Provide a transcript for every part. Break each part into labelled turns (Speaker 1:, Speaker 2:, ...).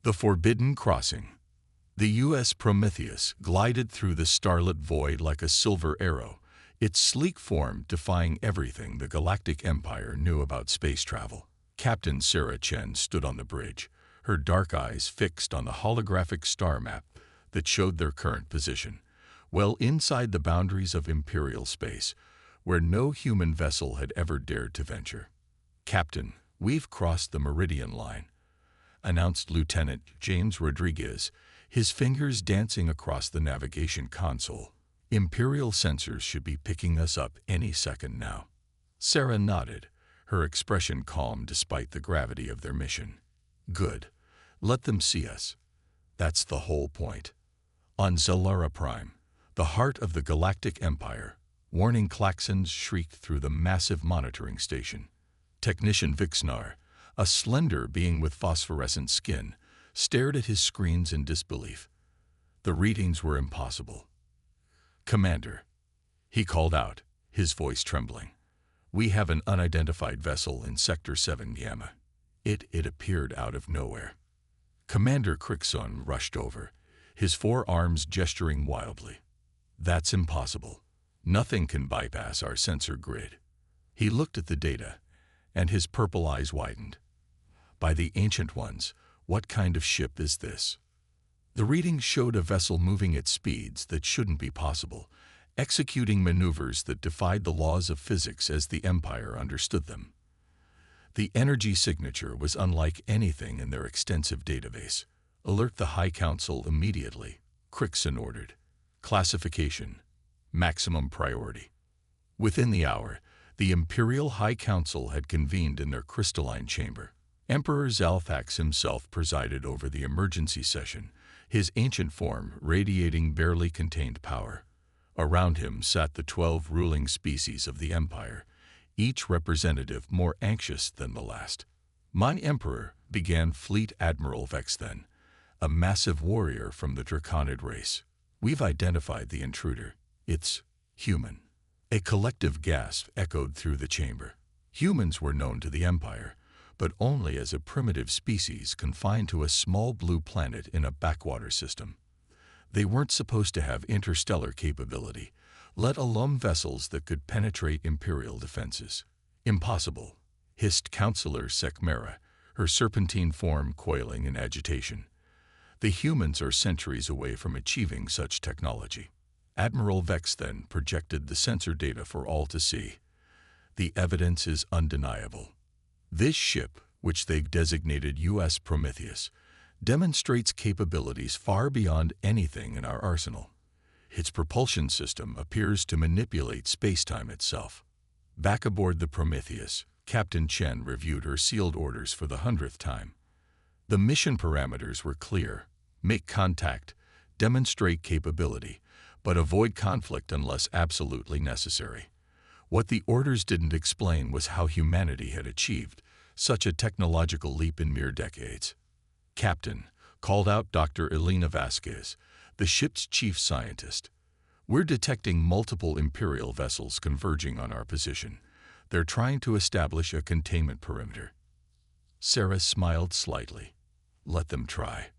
Speaker 1: The Forbidden Crossing. The U.S. Prometheus glided through the starlit void like a silver arrow, its sleek form defying everything the Galactic Empire knew about space travel. Captain Sarah Chen stood on the bridge, her dark eyes fixed on the holographic star map that showed their current position, well inside the boundaries of Imperial space, where no human vessel had ever dared to venture. "Captain, we've crossed the meridian line," announced Lieutenant James Rodriguez, his fingers dancing across the navigation console. "Imperial sensors should be picking us up any second now." Sarah nodded, her expression calm despite the gravity of their mission. "Good. Let them see us. That's the whole point." On Zellara Prime, the heart of the Galactic Empire, warning klaxons shrieked through the massive monitoring station. Technician Vixnar, a slender being with phosphorescent skin, stared at his screens in disbelief. The readings were impossible. "Commander," he called out, his voice trembling, "we have an unidentified vessel in Sector 7 Gamma. It appeared out of nowhere." Commander Crixon rushed over, his forearms gesturing wildly. "That's impossible. Nothing can bypass our sensor grid." He looked at the data, and his purple eyes widened. "By the Ancient Ones, what kind of ship is this?" The readings showed a vessel moving at speeds that shouldn't be possible, executing maneuvers that defied the laws of physics as the Empire understood them. The energy signature was unlike anything in their extensive database. "Alert the High Council immediately," Crixon ordered. "Classification: maximum priority." Within the hour, the Imperial High Council had convened in their crystalline chamber. Emperor Zalthax himself presided over the emergency session, his ancient form radiating barely contained power. Around him sat the 12 ruling species of the Empire, each representative more anxious than the last. "My Emperor," began Fleet Admiral Vexthen, a massive warrior from the Draconid race. "We've identified the intruder. It's human." A collective gasp echoed through the chamber. Humans were known to the Empire, but only as a primitive species confined to a small blue planet in a backwater system. They weren't supposed to have interstellar capability, let alone vessels that could penetrate Imperial defenses. "Impossible," hissed Councillor Sekmera, her serpentine form coiling in agitation. "The humans are centuries away from achieving such technology." Admiral Vex then projected the sensor data for all to see. "The evidence is undeniable. This ship, which they designated U.S. Prometheus, demonstrates capabilities far beyond anything in our arsenal. Its propulsion system appears to manipulate space-time itself." Back aboard the Prometheus, Captain Chen reviewed her sealed orders for the 100th time. The mission parameters were clear: make contact, demonstrate capability, but avoid conflict unless absolutely necessary. What the orders didn't explain was how humanity had achieved such a technological leap in mere decades. "Captain," called out Dr. Elena Vasquez, the ship's chief scientist, "we're detecting multiple Imperial vessels converging on our position. They're trying to establish a containment perimeter." Sarah smiled slightly. "Let them try.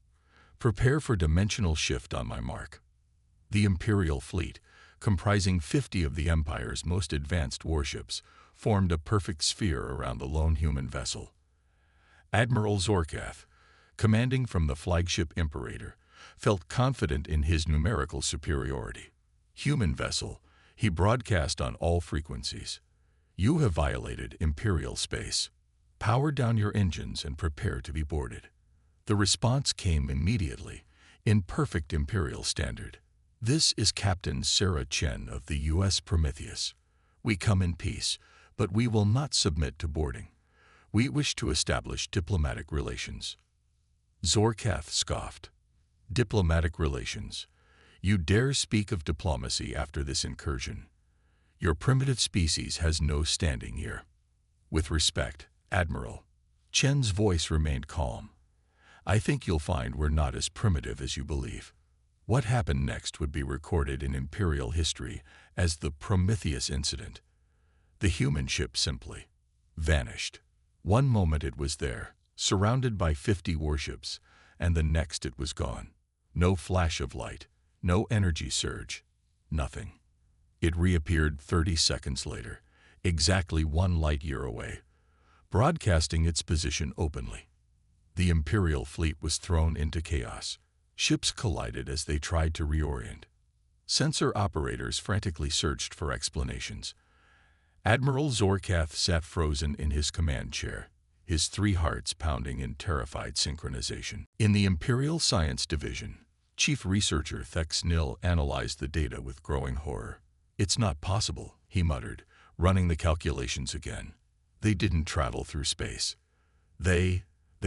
Speaker 1: Prepare for dimensional shift on my mark." The Imperial fleet, comprising 50 of the Empire's most advanced warships, formed a perfect sphere around the lone human vessel. Admiral Zorkath, commanding from the flagship Imperator, felt confident in his numerical superiority. "Human vessel," he broadcast on all frequencies, "you have violated Imperial space. Power down your engines and prepare to be boarded." The response came immediately, in perfect Imperial standard. "This is Captain Sarah Chen of the U.S. Prometheus. We come in peace, but we will not submit to boarding. We wish to establish diplomatic relations." Zorkath scoffed. "Diplomatic relations? You dare speak of diplomacy after this incursion? Your primitive species has no standing here." "With respect, Admiral." Chen's voice remained calm. "I think you'll find we're not as primitive as you believe." What happened next would be recorded in Imperial history as the Prometheus incident. The human ship simply vanished. One moment it was there, surrounded by 50 warships, and the next it was gone. No flash of light, no energy surge, nothing. It reappeared 30 seconds later, exactly 1 light-year away, broadcasting its position openly. The Imperial fleet was thrown into chaos. Ships collided as they tried to reorient. Sensor operators frantically searched for explanations. Admiral Zorkath sat frozen in his command chair, his 3 hearts pounding in terrified synchronization. In the Imperial Science Division, Chief Researcher Thex Nil analyzed the data with growing horror. "It's not possible," he muttered, running the calculations again. "They didn't travel through space. They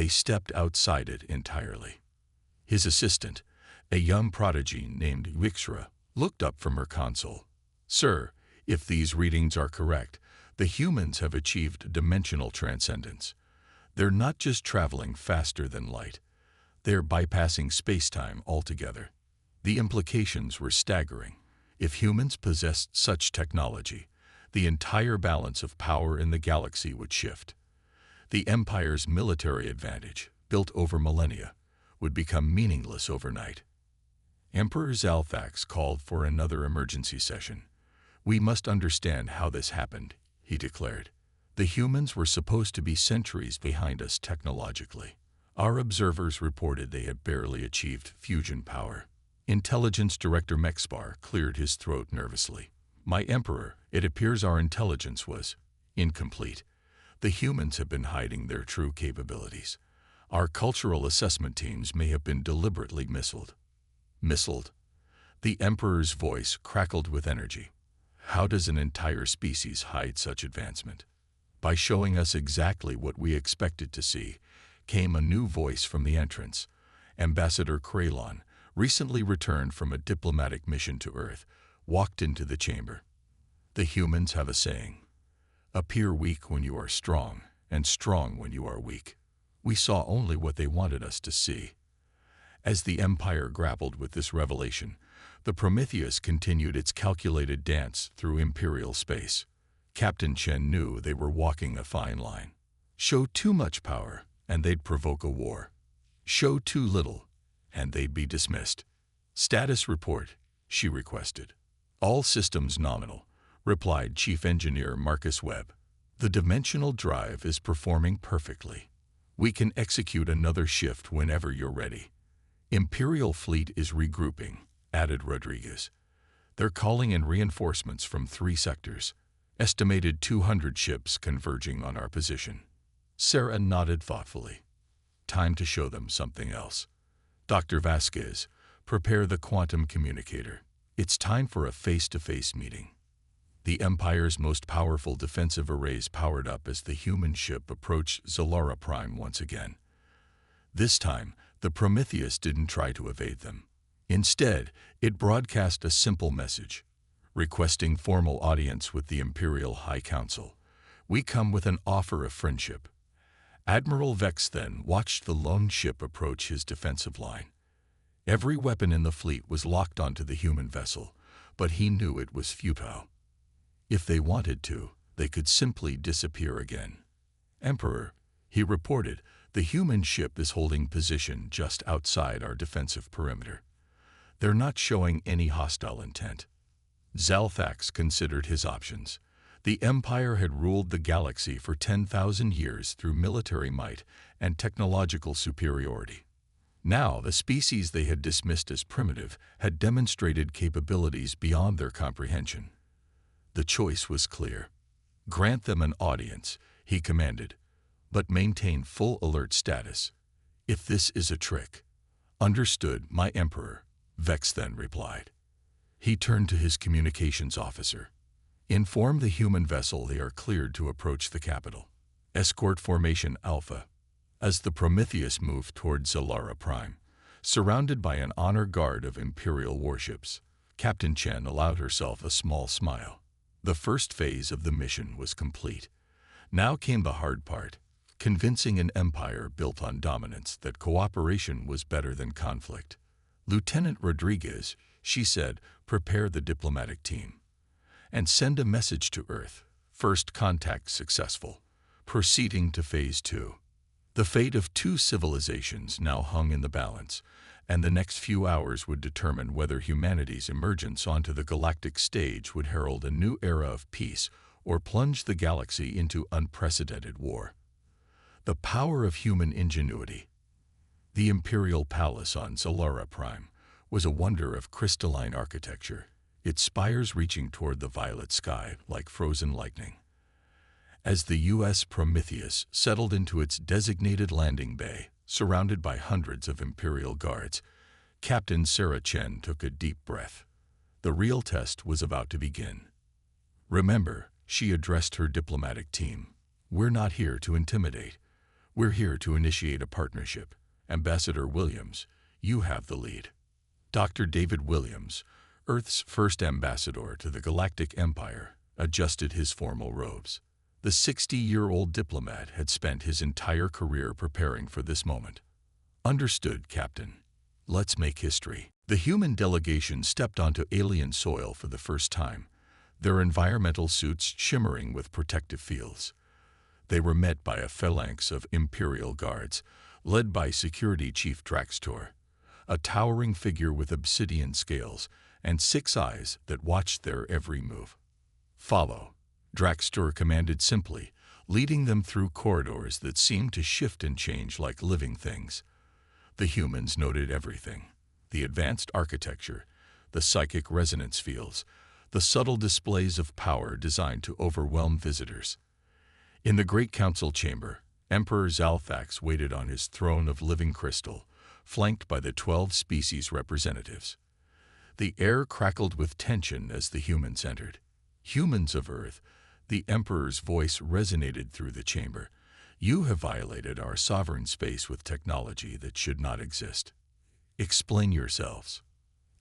Speaker 1: stepped outside it entirely." His assistant, a young prodigy named Wixra, looked up from her console. "Sir, if these readings are correct, the humans have achieved dimensional transcendence. They're not just traveling faster than light. They're bypassing space-time altogether." The implications were staggering. If humans possessed such technology, the entire balance of power in the galaxy would shift. The Empire's military advantage, built over millennia, would become meaningless overnight. Emperor Zalthax called for another emergency session. "We must understand how this happened," he declared. "The humans were supposed to be centuries behind us technologically. Our observers reported they had barely achieved fusion power." Intelligence Director Mexpar cleared his throat nervously. "My Emperor, it appears our intelligence was incomplete. The humans have been hiding their true capabilities. Our cultural assessment teams may have been deliberately missiled." "Missiled?" The Emperor's voice crackled with energy. "How does an entire species hide such advancement?" "By showing us exactly what we expected to see," came a new voice from the entrance. Ambassador Kraylon, recently returned from a diplomatic mission to Earth, walked into the chamber. "The humans have a saying: appear weak when you are strong, and strong when you are weak. We saw only what they wanted us to see." As the Empire grappled with this revelation, the Prometheus continued its calculated dance through Imperial space. Captain Chen knew they were walking a fine line. Show too much power, and they'd provoke a war. Show too little, and they'd be dismissed. "Status report," she requested. "All systems nominal," replied Chief Engineer Marcus Webb. "The dimensional drive is performing perfectly. We can execute another shift whenever you're ready." "Imperial fleet is regrouping," added Rodriguez. "They're calling in reinforcements from 3 sectors. Estimated 200 ships converging on our position." Sarah nodded thoughtfully. "Time to show them something else. Dr. Vasquez, prepare the quantum communicator. It's time for a face-to-face meeting." The Empire's most powerful defensive arrays powered up as the human ship approached Zalara Prime once again. This time, the Prometheus didn't try to evade them. Instead, it broadcast a simple message, requesting formal audience with the Imperial High Council. "We come with an offer of friendship." Admiral Vex then watched the lone ship approach his defensive line. Every weapon in the fleet was locked onto the human vessel, but he knew it was futile. If they wanted to, they could simply disappear again. "Emperor," he reported, "the human ship is holding position just outside our defensive perimeter. They're not showing any hostile intent." Zalthax considered his options. The Empire had ruled the galaxy for 10,000 years through military might and technological superiority. Now, the species they had dismissed as primitive had demonstrated capabilities beyond their comprehension. The choice was clear. "Grant them an audience," he commanded, "but maintain full alert status. If this is a trick—" "Understood, my Emperor," Vex then replied. He turned to his communications officer. "Inform the human vessel they are cleared to approach the capital. Escort Formation Alpha." As the Prometheus moved toward Zalara Prime, surrounded by an honor guard of Imperial warships, Captain Chen allowed herself a small smile. The first phase of the mission was complete. Now came the hard part, convincing an empire built on dominance that cooperation was better than conflict. "Lieutenant Rodriguez," she said, "prepare the diplomatic team. And send a message to Earth. First contact successful. Proceeding to Phase 2. The fate of two civilizations now hung in the balance, and the next few hours would determine whether humanity's emergence onto the galactic stage would herald a new era of peace or plunge the galaxy into unprecedented war. The power of human ingenuity. The Imperial Palace on Zalara Prime was a wonder of crystalline architecture, its spires reaching toward the violet sky like frozen lightning. As the U.S. Prometheus settled into its designated landing bay, surrounded by hundreds of Imperial guards, Captain Sarah Chen took a deep breath. The real test was about to begin. "Remember," she addressed her diplomatic team, "we're not here to intimidate. We're here to initiate a partnership. Ambassador Williams, you have the lead." Dr. David Williams, Earth's first ambassador to the Galactic Empire, adjusted his formal robes. The 60-year-old diplomat had spent his entire career preparing for this moment. "Understood, Captain. Let's make history." The human delegation stepped onto alien soil for the first time, their environmental suits shimmering with protective fields. They were met by a phalanx of Imperial guards, led by Security Chief Draxtor, a towering figure with obsidian scales and 6 eyes that watched their every move. "Follow," Draxtor commanded simply, leading them through corridors that seemed to shift and change like living things. The humans noted everything: the advanced architecture, the psychic resonance fields, the subtle displays of power designed to overwhelm visitors. In the Great Council chamber, Emperor Zalthax waited on his throne of living crystal, flanked by the 12 species representatives. The air crackled with tension as the humans entered. "Humans of Earth," the Emperor's voice resonated through the chamber, "you have violated our sovereign space with technology that should not exist. Explain yourselves."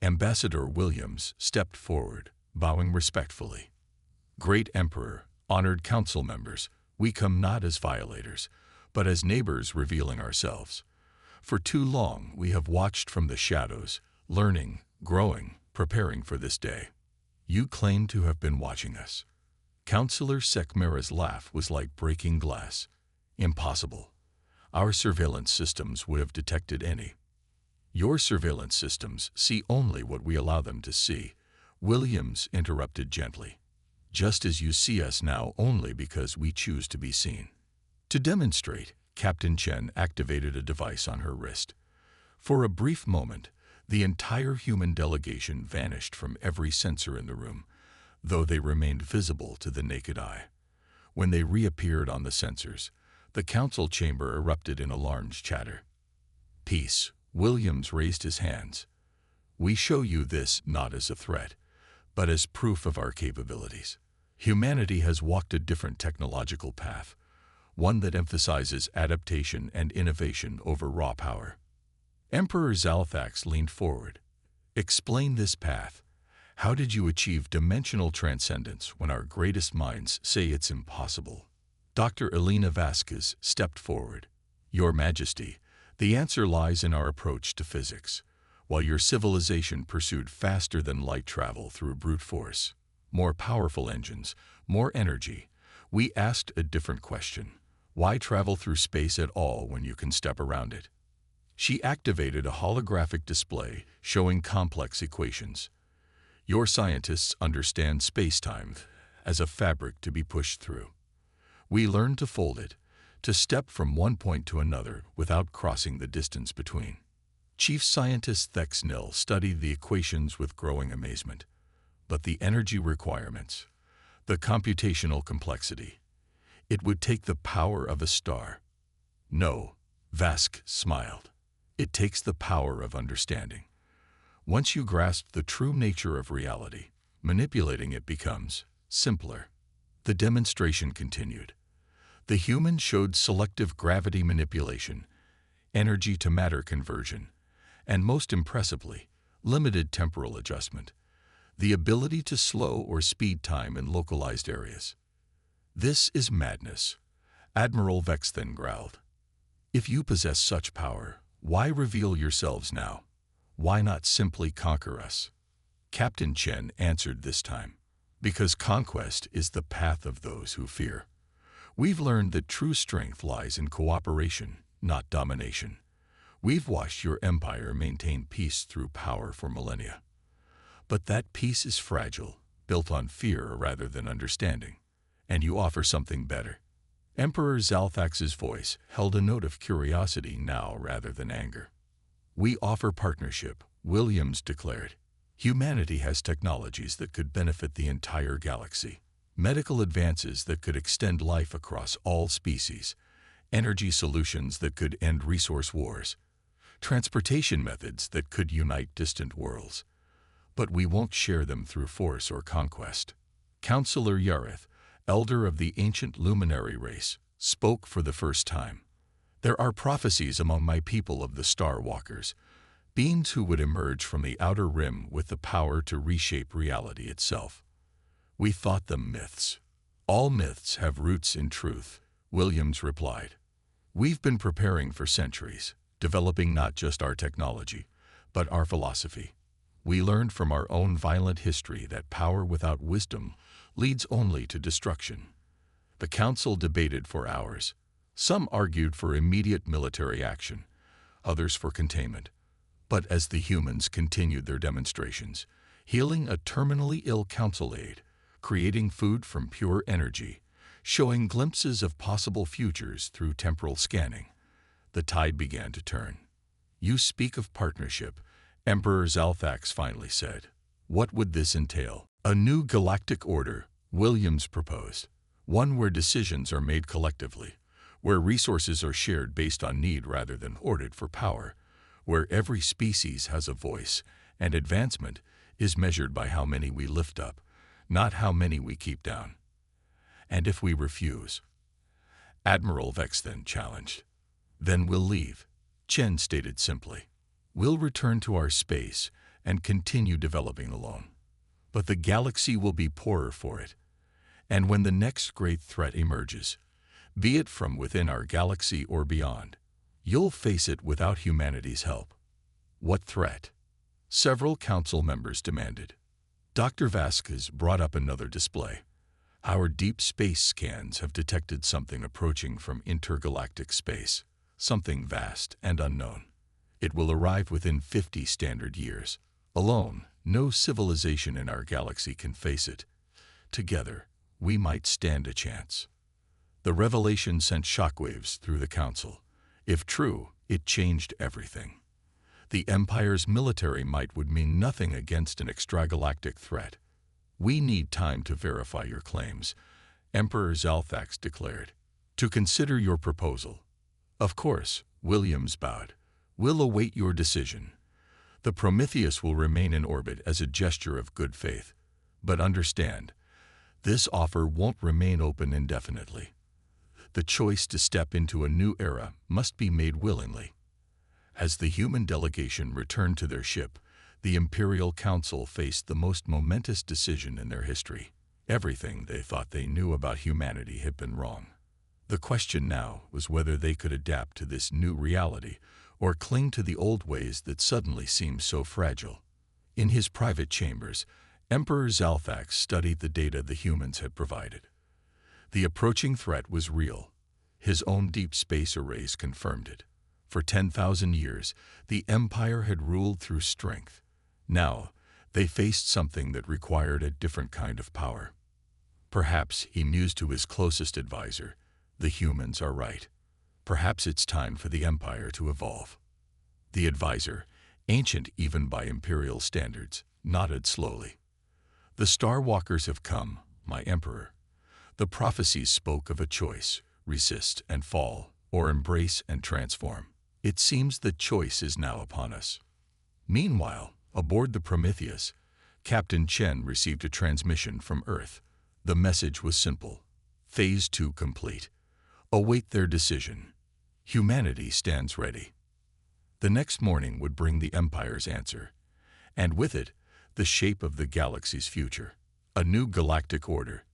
Speaker 1: Ambassador Williams stepped forward, bowing respectfully. "Great Emperor, honored council members, we come not as violators, but as neighbors revealing ourselves. For too long we have watched from the shadows, learning, growing, preparing for this day. You claim to have been watching us." Councillor Sekmera's laugh was like breaking glass. "Impossible. Our surveillance systems would have detected any." "Your surveillance systems see only what we allow them to see," Williams interrupted gently. "Just as you see us now only because we choose to be seen." To demonstrate, Captain Chen activated a device on her wrist. For a brief moment, the entire human delegation vanished from every sensor in the room, though they remained visible to the naked eye. When they reappeared on the sensors, the council chamber erupted in alarmed chatter. "Peace," Williams raised his hands. "We show you this not as a threat, but as proof of our capabilities. Humanity has walked a different technological path, one that emphasizes adaptation and innovation over raw power." Emperor Zalthax leaned forward. "Explain this path. How did you achieve dimensional transcendence when our greatest minds say it's impossible?" Dr. Elena Vasquez stepped forward. "Your Majesty, the answer lies in our approach to physics. While your civilization pursued faster than light travel through brute force, more powerful engines, more energy, we asked a different question. Why travel through space at all when you can step around it?" She activated a holographic display showing complex equations. "Your scientists understand space-time as a fabric to be pushed through. We learned to fold it, to step from one point to another without crossing the distance between." Chief Scientist Thexnil studied the equations with growing amazement. But the energy requirements, the computational complexity, it would take the power of a star. "No," Vask smiled. "It takes the power of understanding. Once you grasp the true nature of reality, manipulating it becomes simpler." The demonstration continued. The human showed selective gravity manipulation, energy-to-matter conversion, and most impressively, limited temporal adjustment, the ability to slow or speed time in localized areas. "This is madness," Admiral Vex then growled. "If you possess such power, why reveal yourselves now? Why not simply conquer us?" Captain Chen answered this time. "Because conquest is the path of those who fear. We've learned that true strength lies in cooperation, not domination. We've watched your empire maintain peace through power for millennia. But that peace is fragile, built on fear rather than understanding. And you offer something better. Emperor Zalthax's voice held a note of curiosity now rather than anger. We offer partnership, Williams declared. Humanity has technologies that could benefit the entire galaxy. Medical advances that could extend life across all species. Energy solutions that could end resource wars. Transportation methods that could unite distant worlds. But we won't share them through force or conquest. Counselor Yareth, elder of the ancient luminary race, spoke for the first time. There are prophecies among my people of the Star Walkers, beings who would emerge from the outer rim with the power to reshape reality itself. We thought them myths. All myths have roots in truth, Williams replied. We've been preparing for centuries, developing not just our technology, but our philosophy. We learned from our own violent history that power without wisdom leads only to destruction. The council debated for hours. Some argued for immediate military action, others for containment. But as the humans continued their demonstrations, healing a terminally ill council aide, creating food from pure energy, showing glimpses of possible futures through temporal scanning, the tide began to turn. You speak of partnership, Emperor Zalthax finally said. What would this entail? A new galactic order, Williams proposed. One where decisions are made collectively, where resources are shared based on need rather than hoarded for power, where every species has a voice, and advancement is measured by how many we lift up, not how many we keep down. And if we refuse? Admiral Vex then challenged. Then we'll leave, Chen stated simply. We'll return to our space and continue developing alone. But the galaxy will be poorer for it. And when the next great threat emerges, be it from within our galaxy or beyond, you'll face it without humanity's help. What threat? Several council members demanded. Dr. Vasquez brought up another display. Our deep space scans have detected something approaching from intergalactic space, something vast and unknown. It will arrive within 50 standard years. Alone, no civilization in our galaxy can face it. Together, we might stand a chance. The revelation sent shockwaves through the council. If true, it changed everything. The Empire's military might would mean nothing against an extragalactic threat. We need time to verify your claims, Emperor Zalthax declared. To consider your proposal. Of course, Williams bowed. We'll await your decision. The Prometheus will remain in orbit as a gesture of good faith. But understand, this offer won't remain open indefinitely. The choice to step into a new era must be made willingly. As the human delegation returned to their ship, the Imperial Council faced the most momentous decision in their history. Everything they thought they knew about humanity had been wrong. The question now was whether they could adapt to this new reality or cling to the old ways that suddenly seemed so fragile. In his private chambers, Emperor Zalthax studied the data the humans had provided. The approaching threat was real. His own deep space arrays confirmed it. For 10,000 years, the Empire had ruled through strength. Now, they faced something that required a different kind of power. Perhaps, he mused to his closest advisor, the humans are right. Perhaps it's time for the Empire to evolve. The advisor, ancient even by Imperial standards, nodded slowly. The Star Walkers have come, my Emperor. The prophecies spoke of a choice, resist and fall, or embrace and transform. It seems the choice is now upon us. Meanwhile, aboard the Prometheus, Captain Chen received a transmission from Earth. The message was simple. Phase 2 complete. Await their decision. Humanity stands ready. The next morning would bring the Empire's answer, and with it, the shape of the galaxy's future. A new galactic order.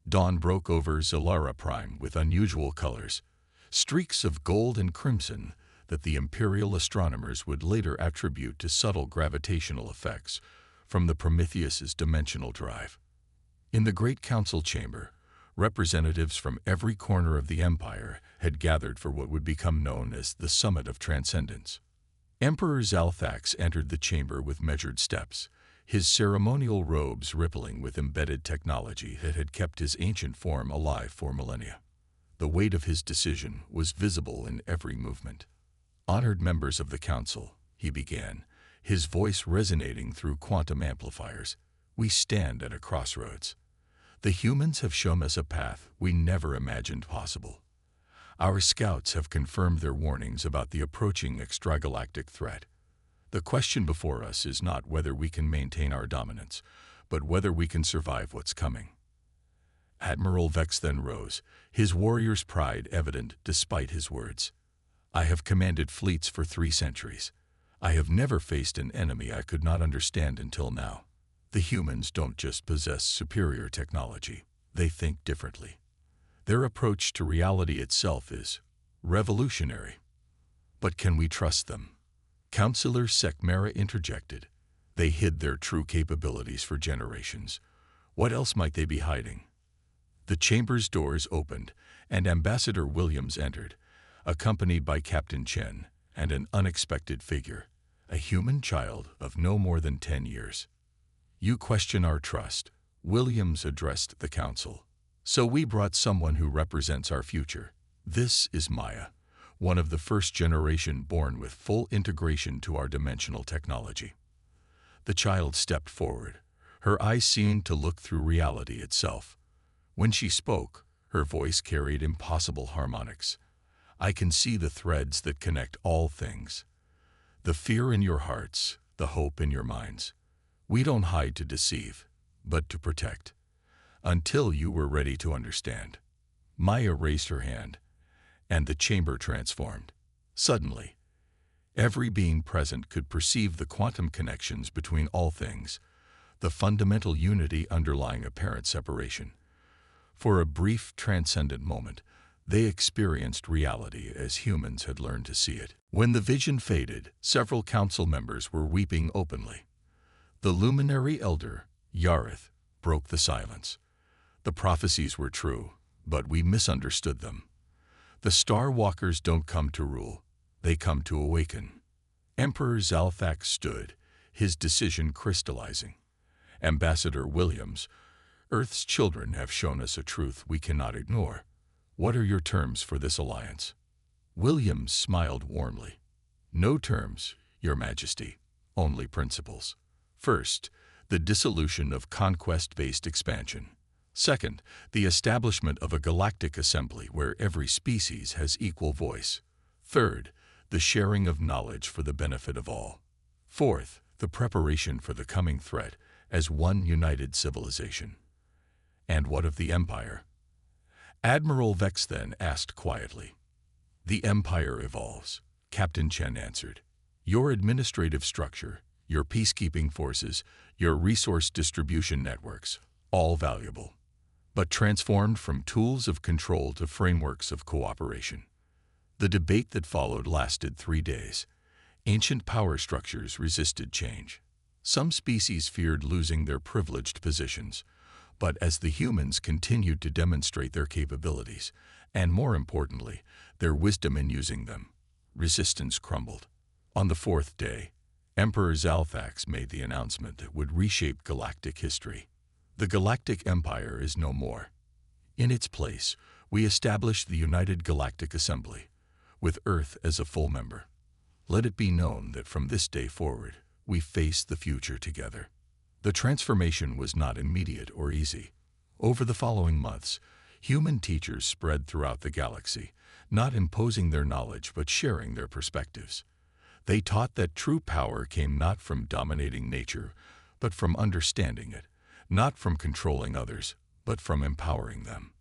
Speaker 1: Dawn broke over Zilara Prime with unusual colors, streaks of gold and crimson that the Imperial astronomers would later attribute to subtle gravitational effects from the Prometheus's dimensional drive. In the Great Council Chamber, Representatives from every corner of the empire had gathered for what would become known as the Summit of Transcendence. Emperor Zalthax entered the chamber with measured steps, his ceremonial robes rippling with embedded technology that had kept his ancient form alive for millennia. The weight of his decision was visible in every movement. "Honored members of the council," he began, his voice resonating through quantum amplifiers, "we stand at a crossroads. The humans have shown us a path we never imagined possible. Our scouts have confirmed their warnings about the approaching extragalactic threat. The question before us is not whether we can maintain our dominance, but whether we can survive what's coming." Admiral Vex then rose, his warrior's pride evident despite his words. "I have commanded fleets for 3 centuries. I have never faced an enemy I could not understand until now. The humans don't just possess superior technology, they think differently. Their approach to reality itself is revolutionary. But can we trust them?" Councillor Sekmera interjected. "They hid their true capabilities for generations. What else might they be hiding?" The chamber's doors opened, and Ambassador Williams entered, accompanied by Captain Chen and an unexpected figure, a human child of no more than 10 years. "You question our trust," Williams addressed the council. "So we brought someone who represents our future. This is Maya, one of the first generation born with full integration to our dimensional technology." The child stepped forward, her eyes seemed to look through reality itself. When she spoke, her voice carried impossible harmonics. "I can see the threads that connect all things. The fear in your hearts, the hope in your minds. We don't hide to deceive, but to protect. Until you were ready to understand." Maya raised her hand, and the chamber transformed. Suddenly, every being present could perceive the quantum connections between all things, the fundamental unity underlying apparent separation. For a brief, transcendent moment, they experienced reality as humans had learned to see it. When the vision faded, several council members were weeping openly. The luminary elder, Yareth, broke the silence. "The prophecies were true, but we misunderstood them. The Star Walkers don't come to rule, they come to awaken." Emperor Zalthax stood, his decision crystallizing. "Ambassador Williams, Earth's children have shown us a truth we cannot ignore. What are your terms for this alliance?" Williams smiled warmly. "No terms, Your Majesty, only principles. First, the dissolution of conquest-based expansion. Second, the establishment of a galactic assembly where every species has equal voice. Third, the sharing of knowledge for the benefit of all. Fourth, the preparation for the coming threat as one united civilization." "And what of the Empire?" Admiral Vex then asked quietly. "The Empire evolves," Captain Chen answered. "Your administrative structure, your peacekeeping forces, your resource distribution networks, all valuable, but transformed from tools of control to frameworks of cooperation." The debate that followed lasted 3 days. Ancient power structures resisted change. Some species feared losing their privileged positions, but as the humans continued to demonstrate their capabilities, and more importantly, their wisdom in using them, resistance crumbled. On the 4th day, Emperor Zalthax made the announcement that would reshape galactic history. "The Galactic Empire is no more. In its place, we establish the United Galactic Assembly, with Earth as a full member. Let it be known that from this day forward, we face the future together." The transformation was not immediate or easy. Over the following months, human teachers spread throughout the galaxy, not imposing their knowledge but sharing their perspectives. They taught that true power came not from dominating nature, but from understanding it, not from controlling others, but from empowering them.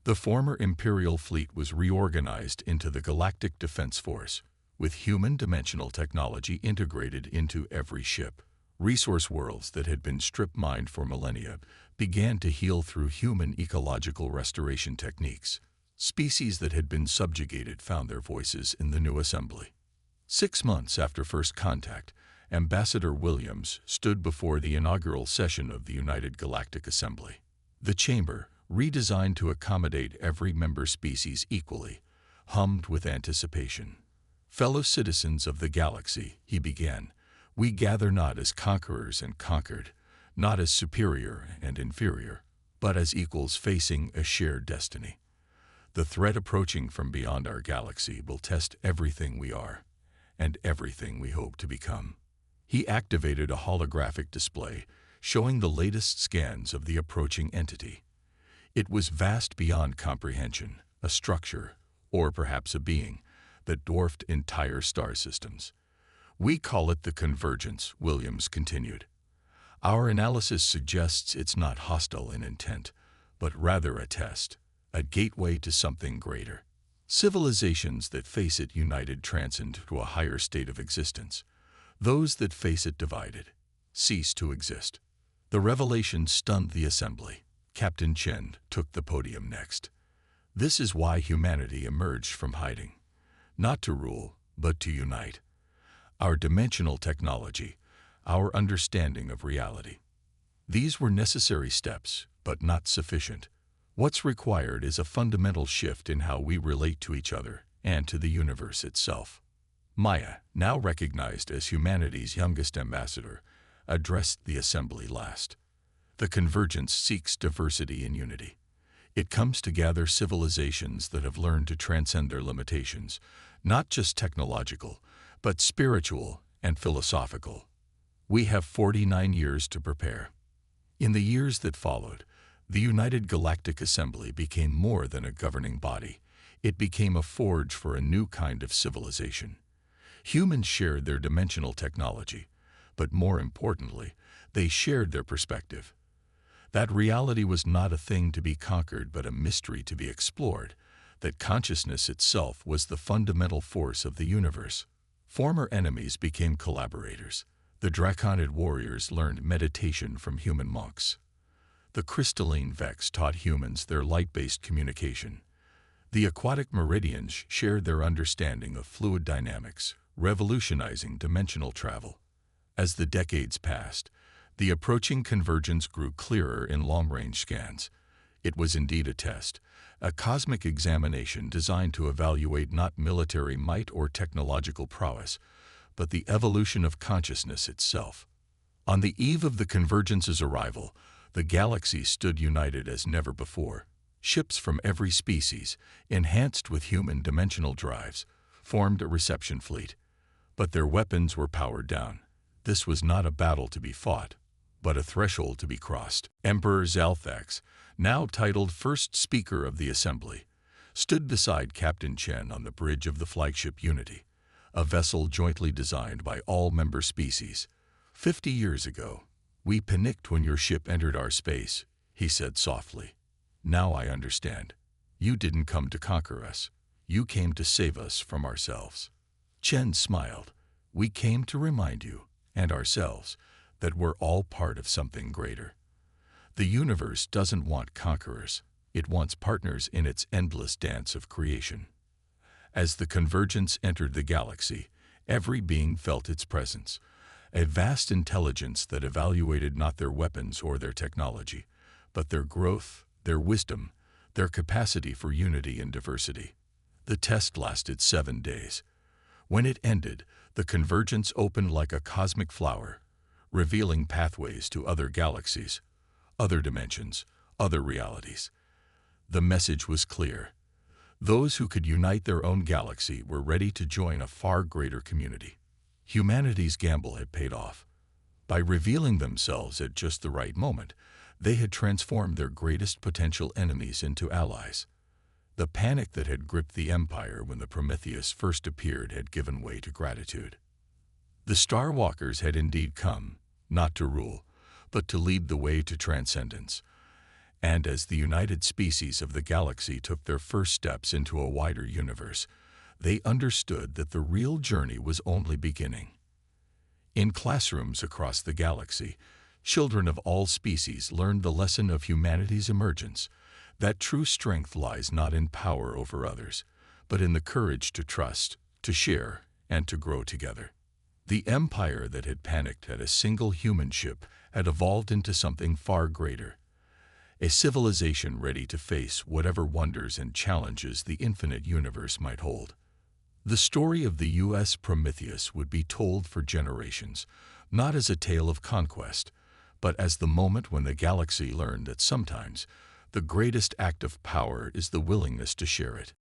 Speaker 1: The former Imperial fleet was reorganized into the Galactic Defense Force, with human dimensional technology integrated into every ship. Resource worlds that had been strip-mined for millennia began to heal through human ecological restoration techniques. Species that had been subjugated found their voices in the new assembly. 6 months after first contact, Ambassador Williams stood before the inaugural session of the United Galactic Assembly. The chamber, redesigned to accommodate every member species equally, hummed with anticipation. "Fellow citizens of the galaxy," he began, "we gather not as conquerors and conquered, not as superior and inferior, but as equals facing a shared destiny. The threat approaching from beyond our galaxy will test everything we are and everything we hope to become." He activated a holographic display showing the latest scans of the approaching entity. It was vast beyond comprehension, a structure, or perhaps a being, that dwarfed entire star systems. "We call it the Convergence," Williams continued. "Our analysis suggests it's not hostile in intent, but rather a test, a gateway to something greater. Civilizations that face it united transcend to a higher state of existence. Those that face it divided cease to exist." The revelation stunned the assembly. Captain Chen took the podium next. "This is why humanity emerged from hiding. Not to rule, but to unite. Our dimensional technology, our understanding of reality. These were necessary steps, but not sufficient. What's required is a fundamental shift in how we relate to each other and to the universe itself." Maya, now recognized as humanity's youngest ambassador, addressed the assembly last. "The Convergence seeks diversity in unity. It comes to gather civilizations that have learned to transcend their limitations, not just technological, but spiritual and philosophical. We have 49 years to prepare." In the years that followed, the United Galactic Assembly became more than a governing body. It became a forge for a new kind of civilization. Humans shared their dimensional technology, but more importantly, they shared their perspective. That reality was not a thing to be conquered but a mystery to be explored, that consciousness itself was the fundamental force of the universe. Former enemies became collaborators. The Draconid warriors learned meditation from human monks. The crystalline Vex taught humans their light-based communication. The aquatic Meridians shared their understanding of fluid dynamics, revolutionizing dimensional travel. As the decades passed, the approaching convergence grew clearer in long-range scans. It was indeed a test, a cosmic examination designed to evaluate not military might or technological prowess, but the evolution of consciousness itself. On the eve of the convergence's arrival, the galaxy stood united as never before. Ships from every species, enhanced with human dimensional drives, formed a reception fleet. But their weapons were powered down. This was not a battle to be fought, but a threshold to be crossed. Emperor Zalthax, now titled First Speaker of the Assembly, stood beside Captain Chen on the bridge of the flagship Unity, a vessel jointly designed by all member species. 50 years ago, we panicked when your ship entered our space," he said softly. "Now I understand. You didn't come to conquer us. You came to save us from ourselves." Chen smiled. "We came to remind you, and ourselves, that we're all part of something greater. The universe doesn't want conquerors. It wants partners in its endless dance of creation." As the convergence entered the galaxy, every being felt its presence, a vast intelligence that evaluated not their weapons or their technology, but their growth, their wisdom, their capacity for unity and diversity. The test lasted 7 days. When it ended, the convergence opened like a cosmic flower, revealing pathways to other galaxies, other dimensions, other realities. The message was clear. Those who could unite their own galaxy were ready to join a far greater community. Humanity's gamble had paid off. By revealing themselves at just the right moment, they had transformed their greatest potential enemies into allies. The panic that had gripped the Empire when the Prometheus first appeared had given way to gratitude. The Starwalkers had indeed come, not to rule, but to lead the way to transcendence. And as the united species of the galaxy took their first steps into a wider universe, they understood that the real journey was only beginning. In classrooms across the galaxy, children of all species learned the lesson of humanity's emergence, that true strength lies not in power over others, but in the courage to trust, to share, and to grow together. The empire that had panicked at a single human ship had evolved into something far greater. a civilization ready to face whatever wonders and challenges the infinite universe might hold. The story of the U.S. Prometheus would be told for generations, not as a tale of conquest, but as the moment when the galaxy learned that sometimes the greatest act of power is the willingness to share it.